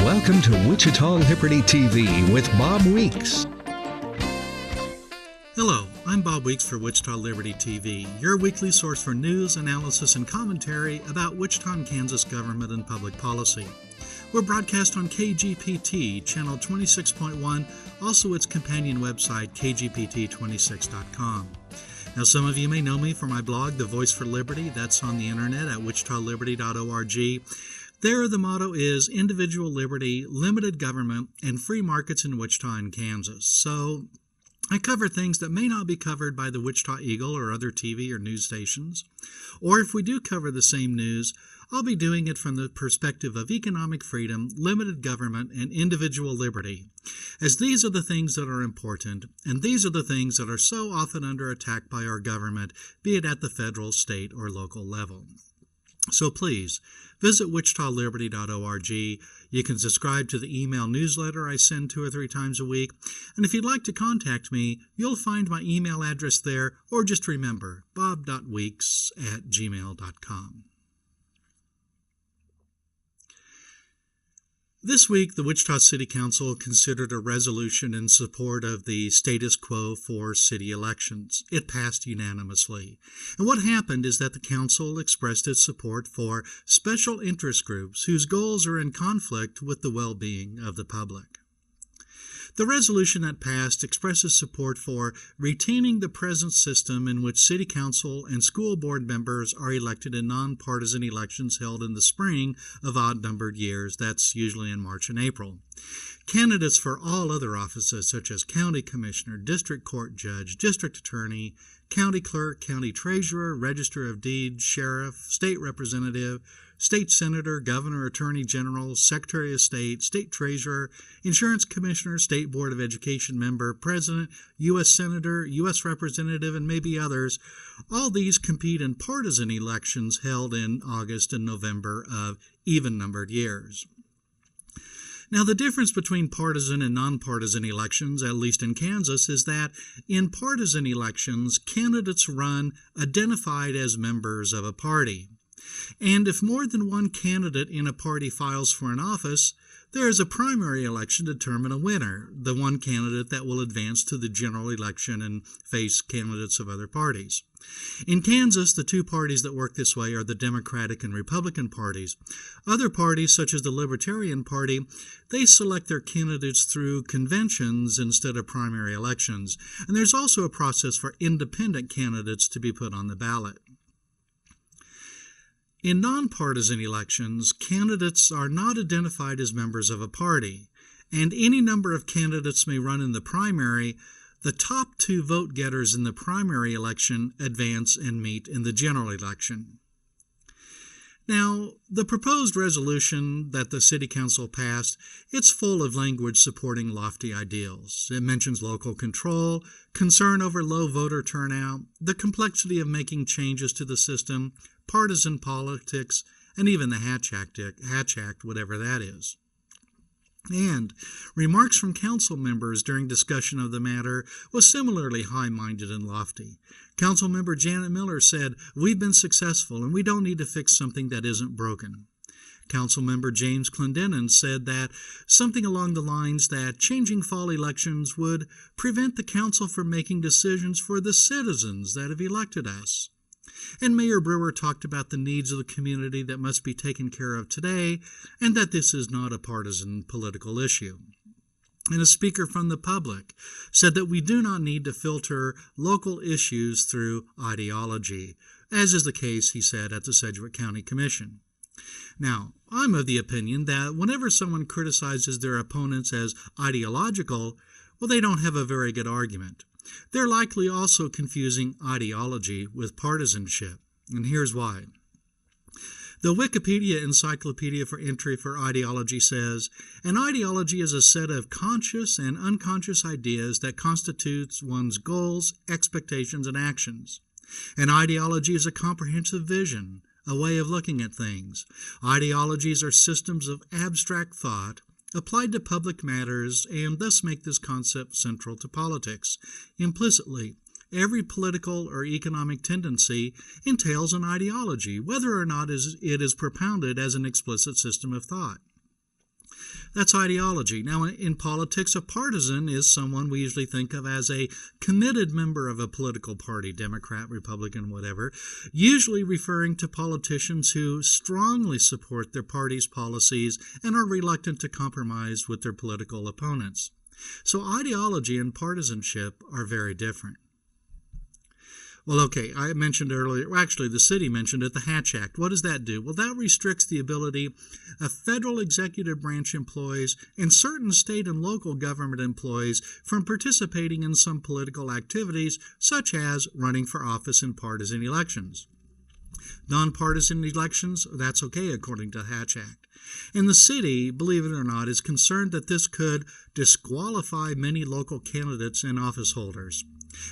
Welcome to Wichita Liberty TV with Bob Weeks. Hello, I'm Bob Weeks for Wichita Liberty TV, your weekly source for news, analysis, and commentary about Wichita and Kansas government and public policy. We're broadcast on KGPT, channel 26.1, also its companion website, kgpt26.com. Now, some of you may know me for my blog, The Voice for Liberty. That's on the internet at wichitaliberty.org. There, the motto is individual liberty, limited government, and free markets in Wichita and Kansas. So I cover things that may not be covered by the Wichita Eagle or other TV or news stations. Or if we do cover the same news, I'll be doing it from the perspective of economic freedom, limited government, and individual liberty, as these are the things that are important, and these are the things that are so often under attack by our government, be it at the federal, state, or local level. So please, visit wichitaliberty.org. You can subscribe to the email newsletter I send 2 or 3 times a week. And if you'd like to contact me, you'll find my email address there, or just remember, bob.weeks@gmail.com. This week, the Wichita City Council considered a resolution in support of the status quo for city elections. It passed unanimously. And what happened is that the council expressed its support for special interest groups whose goals are in conflict with the well-being of the public. The resolution that passed expresses support for retaining the present system in which city council and school board members are elected in nonpartisan elections held in the spring of odd-numbered years. That's usually in March and April. Candidates for all other offices such as county commissioner, district court judge, district attorney, county clerk, county treasurer, register of deeds, sheriff, state representative, state senator, governor, attorney general, secretary of state treasurer, insurance commissioner, state board of education member, president, U.S. senator, U.S. representative, and maybe others. All these compete in partisan elections held in August and November of even-numbered years. Now, the difference between partisan and nonpartisan elections, at least in Kansas, is that in partisan elections, candidates run identified as members of a party. And if more than one candidate in a party files for an office, there is a primary election to determine a winner, the one candidate that will advance to the general election and face candidates of other parties. In Kansas, the 2 parties that work this way are the Democratic and Republican parties. Other parties, such as the Libertarian Party, they select their candidates through conventions instead of primary elections. And there's also a process for independent candidates to be put on the ballot. In nonpartisan elections, candidates are not identified as members of a party, and any number of candidates may run in the primary. The top 2 vote-getters in the primary election advance and meet in the general election. Now, the proposed resolution that the City Council passed, it's full of language supporting lofty ideals. It mentions local control, concern over low voter turnout, the complexity of making changes to the system, partisan politics, and even the Hatch Act, whatever that is. And remarks from council members during discussion of the matter was similarly high-minded and lofty. Council member Janet Miller said, "We've been successful and we don't need to fix something that isn't broken." Council member James Clendenin said that something along the lines that changing fall elections would prevent the council from making decisions for the citizens that have elected us. And Mayor Brewer talked about the needs of the community that must be taken care of today, and that this is not a partisan political issue. And a speaker from the public said that we do not need to filter local issues through ideology, as is the case, he said, at the Sedgwick County Commission. Now, I'm of the opinion that whenever someone criticizes their opponents as ideological, well, they don't have a very good argument. They're likely also confusing ideology with partisanship, and here's why. The Wikipedia Encyclopedia for Entry for Ideology says, an ideology is a set of conscious and unconscious ideas that constitutes one's goals, expectations, and actions. An ideology is a comprehensive vision, a way of looking at things. Ideologies are systems of abstract thought applied to public matters and thus make this concept central to politics. Implicitly, every political or economic tendency entails an ideology, whether or not it is propounded as an explicit system of thought. That's ideology. Now, in politics, a partisan is someone we usually think of as a committed member of a political party, Democrat, Republican, whatever, usually referring to politicians who strongly support their party's policies and are reluctant to compromise with their political opponents. So ideology and partisanship are very different. Well, okay, I mentioned earlier, well, actually the city mentioned it, the Hatch Act. What does that do? Well, that restricts the ability of federal executive branch employees and certain state and local government employees from participating in some political activities, such as running for office in partisan elections. Nonpartisan elections, that's okay according to the Hatch Act. And the city, believe it or not, is concerned that this could disqualify many local candidates and office holders.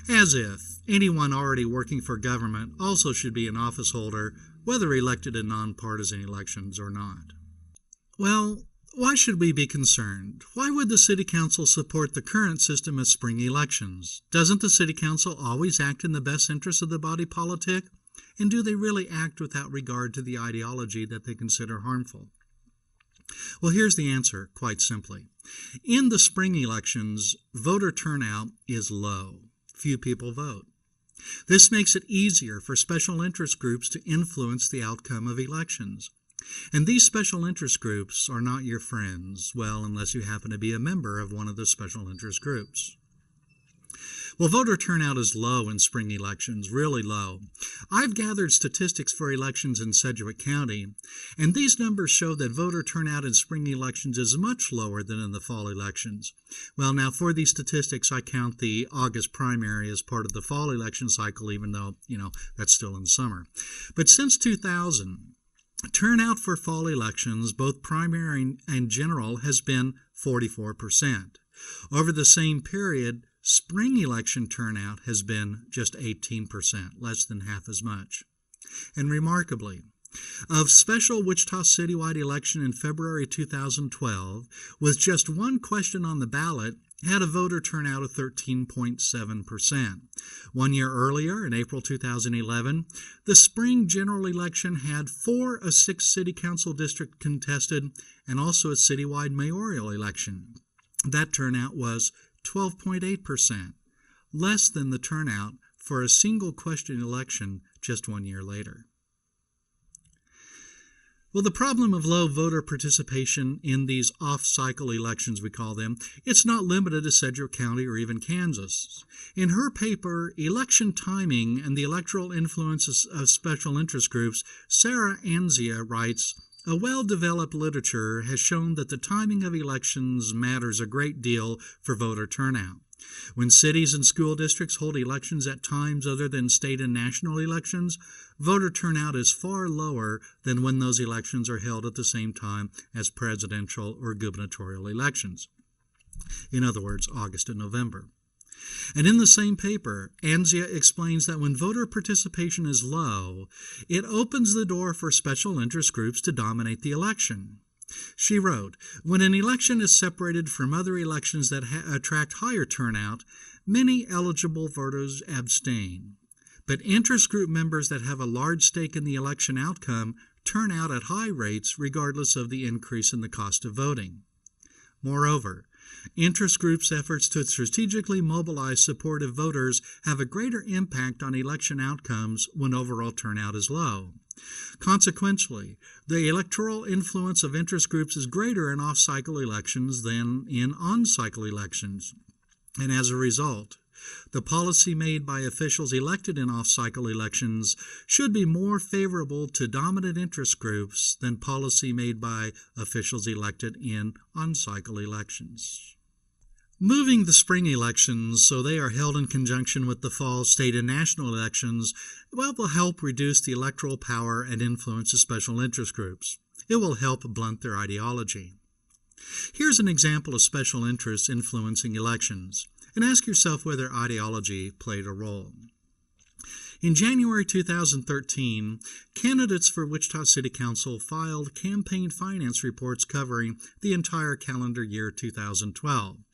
As if anyone already working for government also should be an office holder, whether elected in nonpartisan elections or not. Well, why should we be concerned? Why would the City Council support the current system of spring elections? Doesn't the City Council always act in the best interest of the body politic? And do they really act without regard to the ideology that they consider harmful? Well, here's the answer, quite simply. In the spring elections, voter turnout is low. Few people vote. This makes it easier for special interest groups to influence the outcome of elections. And these special interest groups are not your friends, well, unless you happen to be a member of one of the special interest groups. Well, voter turnout is low in spring elections, really low. I've gathered statistics for elections in Sedgwick County, and these numbers show that voter turnout in spring elections is much lower than in the fall elections. Well, now for these statistics, I count the August primary as part of the fall election cycle, even though, that's still in summer. But since 2000, turnout for fall elections, both primary and general, has been 44%. Over the same period, spring election turnout has been just 18%, less than half as much. And remarkably, of special Wichita citywide election in February 2012, with just one question on the ballot, had a voter turnout of 13.7%. 1 year earlier, in April 2011, the spring general election had 4 of 6 city council districts contested and also a citywide mayoral election. That turnout was 12.8%, less than the turnout for a single question election just 1 year later. Well, the problem of low voter participation in these off-cycle elections, we call them, it's not limited to Sedgwick County or even Kansas. In her paper, Election Timing and the Electoral Influences of Special Interest Groups, Sarah Anzia writes, "A well-developed literature has shown that the timing of elections matters a great deal for voter turnout. When cities and school districts hold elections at times other than state and national elections, voter turnout is far lower than when those elections are held at the same time as presidential or gubernatorial elections. In other words, August and November. And in the same paper, Anzia explains that when voter participation is low, it opens the door for special interest groups to dominate the election. She wrote, "When an election is separated from other elections that attract higher turnout, many eligible voters abstain. But interest group members that have a large stake in the election outcome turn out at high rates regardless of the increase in the cost of voting. Moreover, interest groups' efforts to strategically mobilize supportive voters have a greater impact on election outcomes when overall turnout is low. Consequently, the electoral influence of interest groups is greater in off-cycle elections than in on-cycle elections. And as a result, the policy made by officials elected in off-cycle elections should be more favorable to dominant interest groups than policy made by officials elected in on-cycle elections." Moving the spring elections so they are held in conjunction with the fall state and national elections, will help reduce the electoral power and influence of special interest groups. It will help blunt their ideology. Here's an example of special interests influencing elections, and ask yourself whether ideology played a role. In January 2013, candidates for Wichita City Council filed campaign finance reports covering the entire calendar year 2012.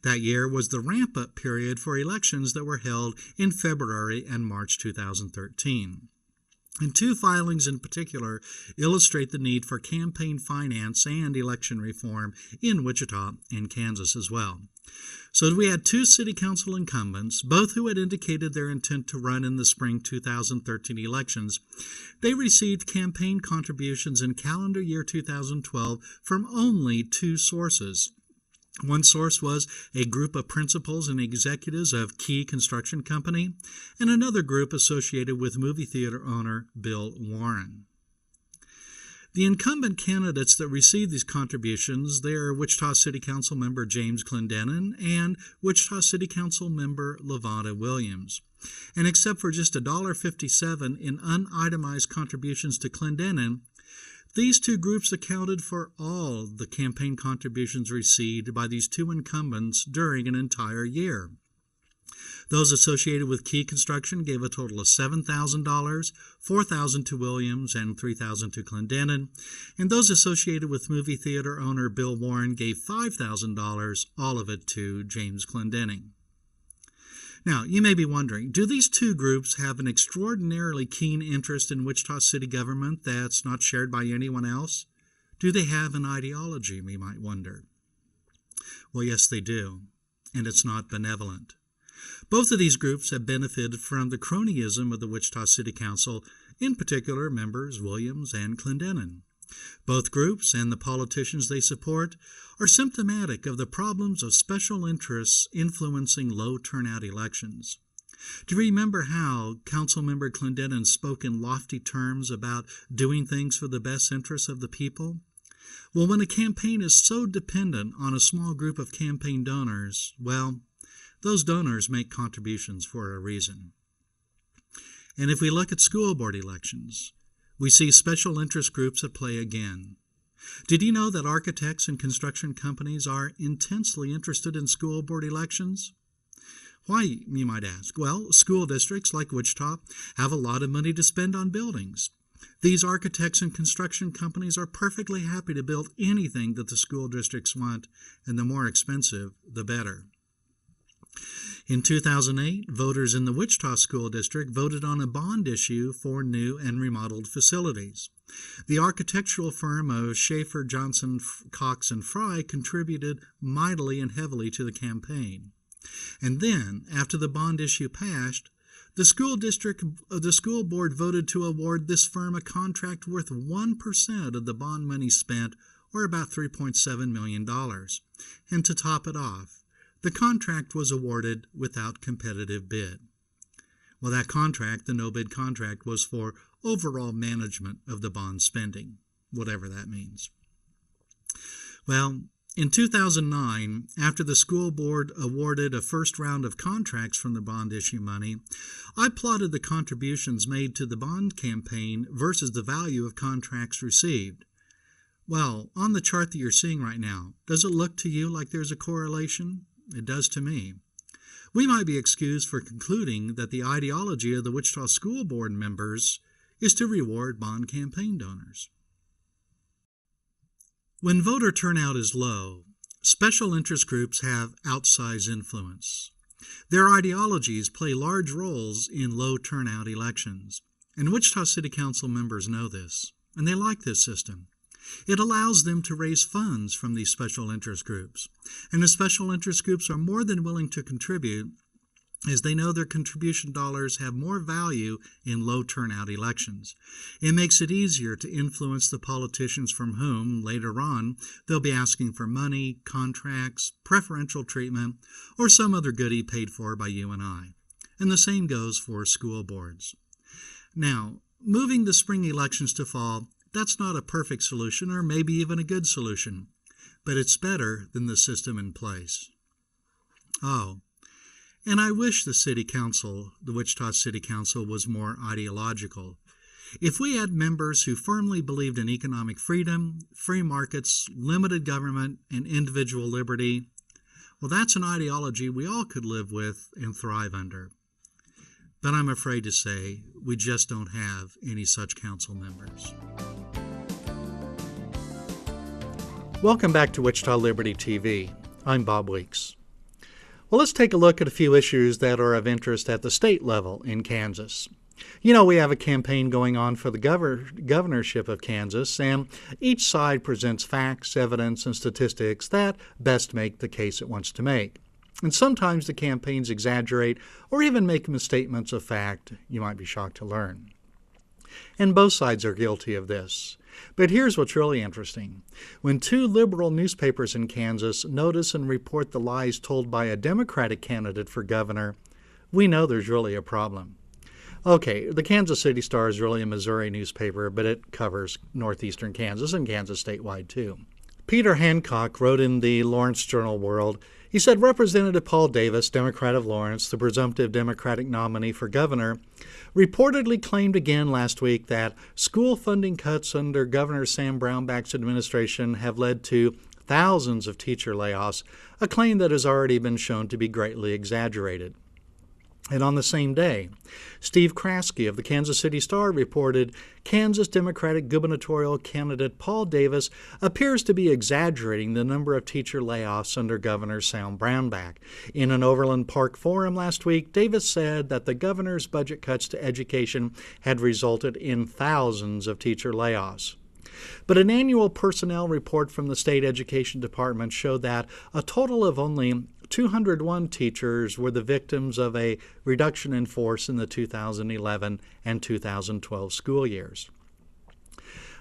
That year was the ramp-up period for elections that were held in February and March 2013. And two filings in particular illustrate the need for campaign finance and election reform in Wichita and Kansas as well. So we had two city council incumbents, both who had indicated their intent to run in the spring 2013 elections. They received campaign contributions in calendar year 2012 from only two sources. One source was a group of principals and executives of Key Construction Company, and another group associated with movie theater owner Bill Warren. The incumbent candidates that received these contributions, they are Wichita City Council member James Clendenin and Wichita City Council member LaVonda Williams. And except for just $1.57 in unitemized contributions to Clendenin, these two groups accounted for all the campaign contributions received by these two incumbents during an entire year. Those associated with Key Construction gave a total of $7,000, $4,000 to Williams, and $3,000 to Clendenin. And those associated with movie theater owner Bill Warren gave $5,000, all of it to James Clendenin. Now, you may be wondering, do these two groups have an extraordinarily keen interest in Wichita city government that's not shared by anyone else? Do they have an ideology, we might wonder? Well, yes, they do, and it's not benevolent. Both of these groups have benefited from the cronyism of the Wichita City Council, in particular members Williams and Clendenin. Both groups and the politicians they support are symptomatic of the problems of special interests influencing low turnout elections. Do you remember how Councilmember Clendenin spoke in lofty terms about doing things for the best interests of the people? Well, when a campaign is so dependent on a small group of campaign donors, well, those donors make contributions for a reason. And if we look at school board elections, we see special interest groups at play again. Did you know that architects and construction companies are intensely interested in school board elections? Why, you might ask? Well, school districts like Wichita have a lot of money to spend on buildings. These architects and construction companies are perfectly happy to build anything that the school districts want, and the more expensive, the better. In 2008, voters in the Wichita School District voted on a bond issue for new and remodeled facilities. The architectural firm of Schaefer, Johnson, Cox, and Fry contributed mightily and heavily to the campaign. And then, after the bond issue passed, the school board voted to award this firm a contract worth 1% of the bond money spent, or about $3.7 million. And to top it off, the contract was awarded without competitive bid. Well, that contract, the no-bid contract, was for overall management of the bond spending, whatever that means. Well, in 2009, after the school board awarded a first round of contracts from the bond issue money, I plotted the contributions made to the bond campaign versus the value of contracts received. Well, on the chart that you're seeing right now, does it look to you like there's a correlation? It does to me. We might be excused for concluding that the ideology of the Wichita School Board members is to reward bond campaign donors. When voter turnout is low, special interest groups have outsized influence. Their ideologies play large roles in low turnout elections, and Wichita City Council members know this, and they like this system. It allows them to raise funds from these special interest groups, and the special interest groups are more than willing to contribute as they know their contribution dollars have more value in low turnout elections. It makes it easier to influence the politicians from whom, later on, they'll be asking for money, contracts, preferential treatment, or some other goodie paid for by you and I. And the same goes for school boards. Now, moving the spring elections to fall, that's not a perfect solution, or maybe even a good solution, but it's better than the system in place. Oh, and I wish the City Council, the Wichita City Council, was more ideological. If we had members who firmly believed in economic freedom, free markets, limited government, and individual liberty, well, that's an ideology we all could live with and thrive under. But I'm afraid to say we just don't have any such council members. Welcome back to Wichita Liberty TV. I'm Bob Weeks. Well, let's take a look at a few issues that are of interest at the state level in Kansas. We have a campaign going on for the governorship of Kansas, and each side presents facts, evidence, and statistics that best make the case it wants to make. And sometimes the campaigns exaggerate or even make misstatements of fact, you might be shocked to learn. And both sides are guilty of this. But here's what's really interesting. When two liberal newspapers in Kansas notice and report the lies told by a Democratic candidate for governor, we know there's really a problem. Okay, the Kansas City Star is really a Missouri newspaper, but it covers northeastern Kansas and Kansas statewide too. Peter Hancock wrote in the Lawrence Journal-World, he said Representative Paul Davis, Democrat of Lawrence, the presumptive Democratic nominee for governor, reportedly claimed again last week that school funding cuts under Governor Sam Brownback's administration have led to thousands of teacher layoffs, a claim that has already been shown to be greatly exaggerated. And on the same day, Steve Kraske of the Kansas City Star reported Kansas Democratic gubernatorial candidate Paul Davis appears to be exaggerating the number of teacher layoffs under Governor Sam Brownback. In an Overland Park forum last week, Davis said that the governor's budget cuts to education had resulted in thousands of teacher layoffs. But an annual personnel report from the state education department showed that a total of only 201 teachers were the victims of a reduction in force in the 2011 and 2012 school years.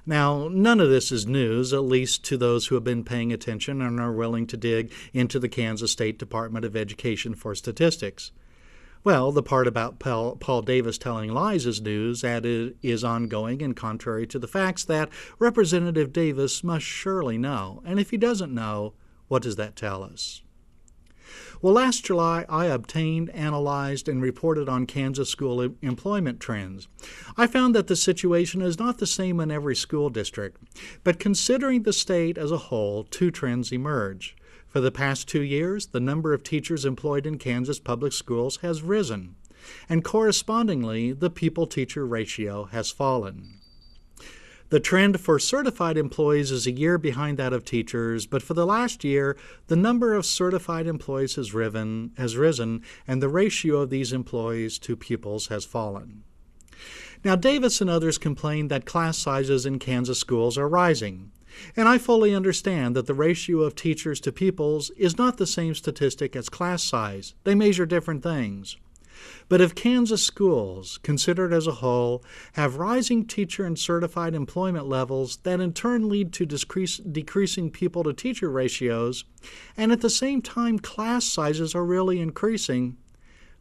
Now, none of this is news, at least to those who have been paying attention and are willing to dig into the Kansas State Department of Education for statistics. Well, the part about Paul Davis telling lies is news, and it is ongoing and contrary to the facts that Representative Davis must surely know. And if he doesn't know, what does that tell us? Well, last July, I obtained, analyzed, and reported on Kansas school employment trends. I found that the situation is not the same in every school district, but considering the state as a whole, two trends emerge. For the past 2 years, the number of teachers employed in Kansas public schools has risen, and correspondingly, the pupil-teacher ratio has fallen. The trend for certified employees is a year behind that of teachers, but for the last year, the number of certified employees has risen, and the ratio of these employees to pupils has fallen. Now, Davis and others complain that class sizes in Kansas schools are rising, and I fully understand that the ratio of teachers to pupils is not the same statistic as class size. They measure different things. But if Kansas schools, considered as a whole, have rising teacher and certified employment levels that in turn lead to decreasing pupil-to-teacher ratios, and at the same time class sizes are really increasing,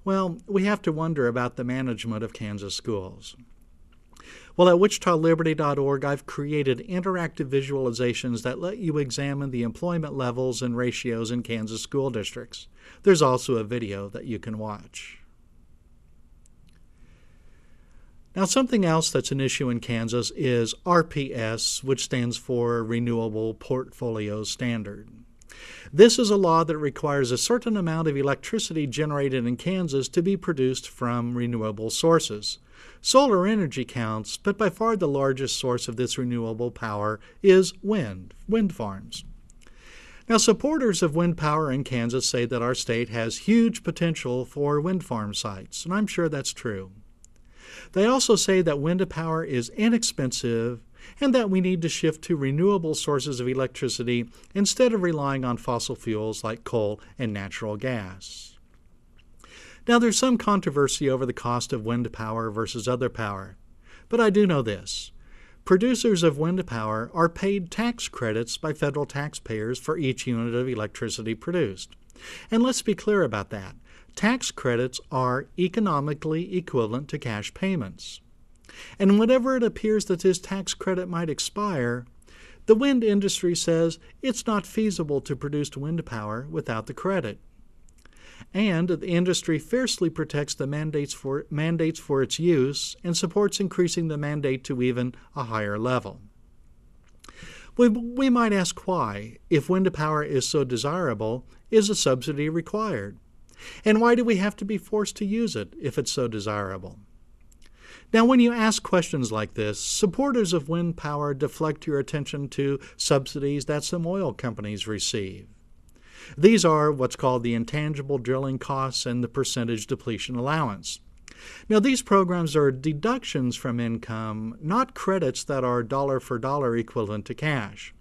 well, we have to wonder about the management of Kansas schools. Well, at wichitaliberty.org, I've created interactive visualizations that let you examine the employment levels and ratios in Kansas school districts. There's also a video that you can watch. Now, something else that's an issue in Kansas is RPS, which stands for Renewable Portfolio Standard. This is a law that requires a certain amount of electricity generated in Kansas to be produced from renewable sources. Solar energy counts, but by far the largest source of this renewable power is wind farms. Now, supporters of wind power in Kansas say that our state has huge potential for wind farm sites, and I'm sure that's true. They also say that wind power is inexpensive and that we need to shift to renewable sources of electricity instead of relying on fossil fuels like coal and natural gas. Now, there's some controversy over the cost of wind power versus other power, but I do know this. Producers of wind power are paid tax credits by federal taxpayers for each unit of electricity produced. And let's be clear about that. Tax credits are economically equivalent to cash payments. And whenever it appears that this tax credit might expire, the wind industry says it's not feasible to produce wind power without the credit. And the industry fiercely protects the mandates for its use and supports increasing the mandate to even a higher level. We might ask why. If wind power is so desirable, is a subsidy required? And why do we have to be forced to use it if it's so desirable? Now, when you ask questions like this, supporters of wind power deflect your attention to subsidies that some oil companies receive. These are what's called the intangible drilling costs and the percentage depletion allowance. Now, these programs are deductions from income, not credits that are dollar for dollar equivalent to cash.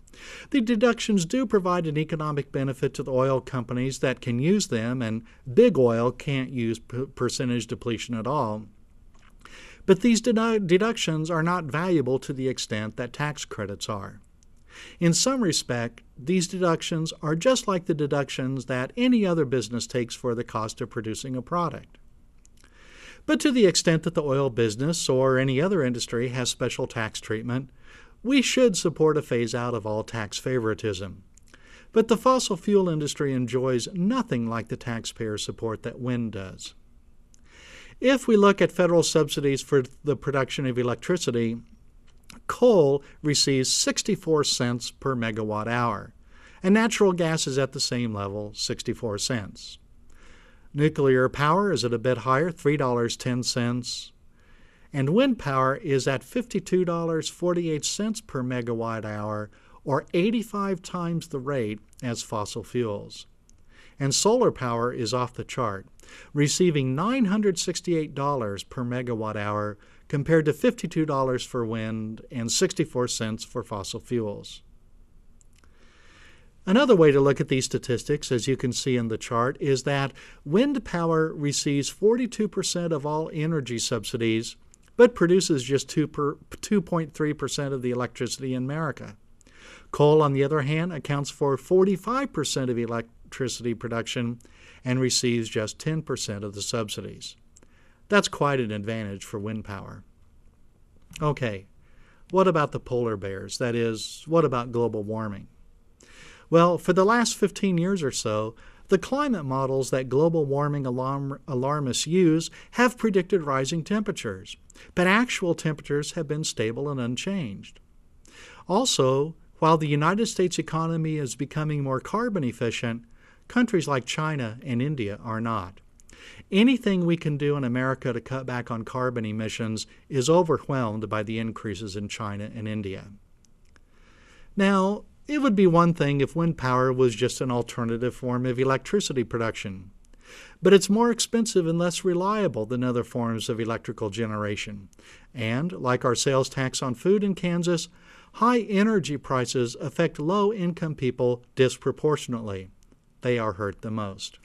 The deductions do provide an economic benefit to the oil companies that can use them, and big oil can't use percentage depletion at all. But these deductions are not valuable to the extent that tax credits are. In some respect, these deductions are just like the deductions that any other business takes for the cost of producing a product. But to the extent that the oil business or any other industry has special tax treatment, we should support a phase-out of all tax favoritism. But the fossil fuel industry enjoys nothing like the taxpayer support that wind does. If we look at federal subsidies for the production of electricity, coal receives 64 cents per megawatt hour, and natural gas is at the same level, 64 cents. Nuclear power is at a bit higher, $3.10, and wind power is at $52.48 per megawatt hour, or 85 times the rate as fossil fuels. And solar power is off the chart, receiving $968 per megawatt hour compared to $52 for wind and 64 cents for fossil fuels. Another way to look at these statistics, as you can see in the chart, is that wind power receives 42% of all energy subsidies, but produces just 2.3% of the electricity in America. Coal, on the other hand, accounts for 45% of electricity production and receives just 10% of the subsidies. That's quite an advantage for wind power. Okay, what about the polar bears? That is, what about global warming? Well, for the last 15 years or so, the climate models that global warming alarmists use have predicted rising temperatures, but actual temperatures have been stable and unchanged. Also, while the United States economy is becoming more carbon efficient, countries like China and India are not. Anything we can do in America to cut back on carbon emissions is overwhelmed by the increases in China and India. Now, it would be one thing if wind power was just an alternative form of electricity production, but it's more expensive and less reliable than other forms of electrical generation. And, like our sales tax on food in Kansas, high energy prices affect low-income people disproportionately. They are hurt the most.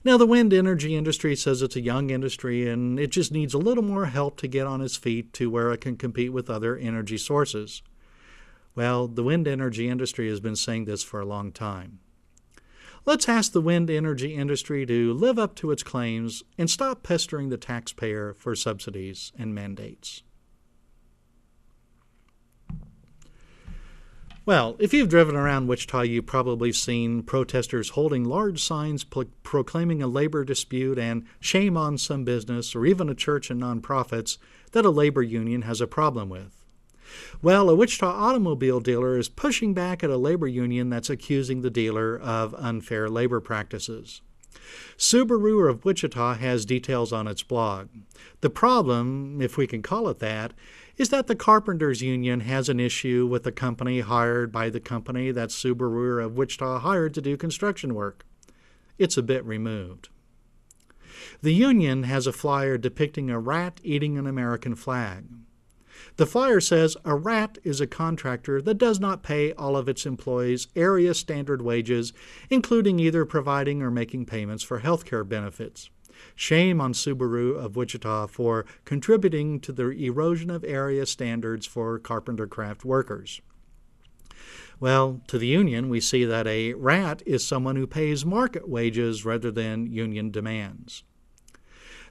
Now, the wind energy industry says it's a young industry and it just needs a little more help to get on its feet to where it can compete with other energy sources. Well, the wind energy industry has been saying this for a long time. Let's ask the wind energy industry to live up to its claims and stop pestering the taxpayer for subsidies and mandates. Well, if you've driven around Wichita, you've probably seen protesters holding large signs proclaiming a labor dispute and shame on some business or even a church and nonprofits that a labor union has a problem with. Well, a Wichita automobile dealer is pushing back at a labor union that's accusing the dealer of unfair labor practices. Subaru of Wichita has details on its blog. The problem, if we can call it that, is that the Carpenters Union has an issue with a company hired by the company that Subaru of Wichita hired to do construction work. It's a bit removed. The union has a flyer depicting a rat eating an American flag. The flyer says a rat is a contractor that does not pay all of its employees area standard wages, including either providing or making payments for health care benefits. Shame on Subaru of Wichita for contributing to the erosion of area standards for carpenter craft workers. Well, to the union, we see that a rat is someone who pays market wages rather than union demands.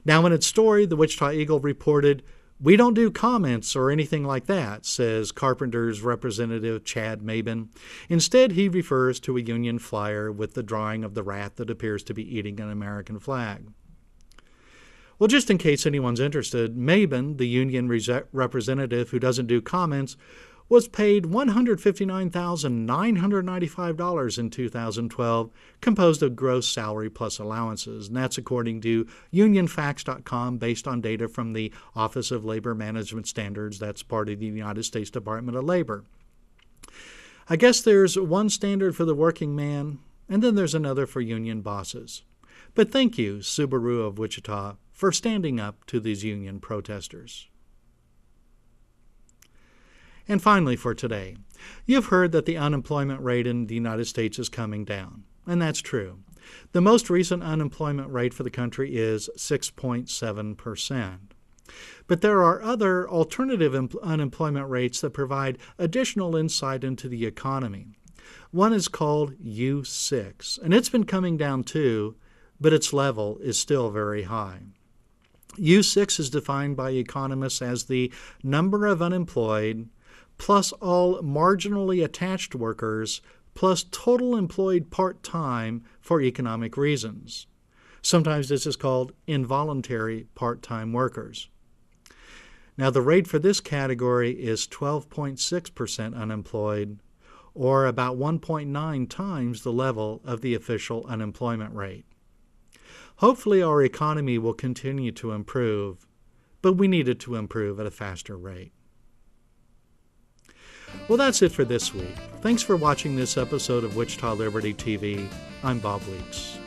Now, in its story, the Wichita Eagle reported, "We don't do comments or anything like that," says Carpenters representative Chad Mabin. Instead, he refers to a union flyer with the drawing of the rat that appears to be eating an American flag. Well, just in case anyone's interested, Mabin, the union representative who doesn't do comments, was paid $159,995 in 2012, composed of gross salary plus allowances, and that's according to unionfacts.com based on data from the Office of Labor Management Standards. That's part of the United States Department of Labor. I guess there's one standard for the working man, and then there's another for union bosses. But thank you, Subaru of Wichita, for standing up to these union protesters. And finally for today, you've heard that the unemployment rate in the United States is coming down, and that's true. The most recent unemployment rate for the country is 6.7%. But there are other alternative unemployment rates that provide additional insight into the economy. One is called U6, and it's been coming down too, but its level is still very high. U6 is defined by economists as the number of unemployed plus all marginally attached workers plus total employed part-time for economic reasons. Sometimes this is called involuntary part-time workers. Now, the rate for this category is 12.6% unemployed, or about 1.9 times the level of the official unemployment rate. Hopefully, our economy will continue to improve, but we need it to improve at a faster rate. Well, that's it for this week. Thanks for watching this episode of Wichita Liberty TV. I'm Bob Weeks.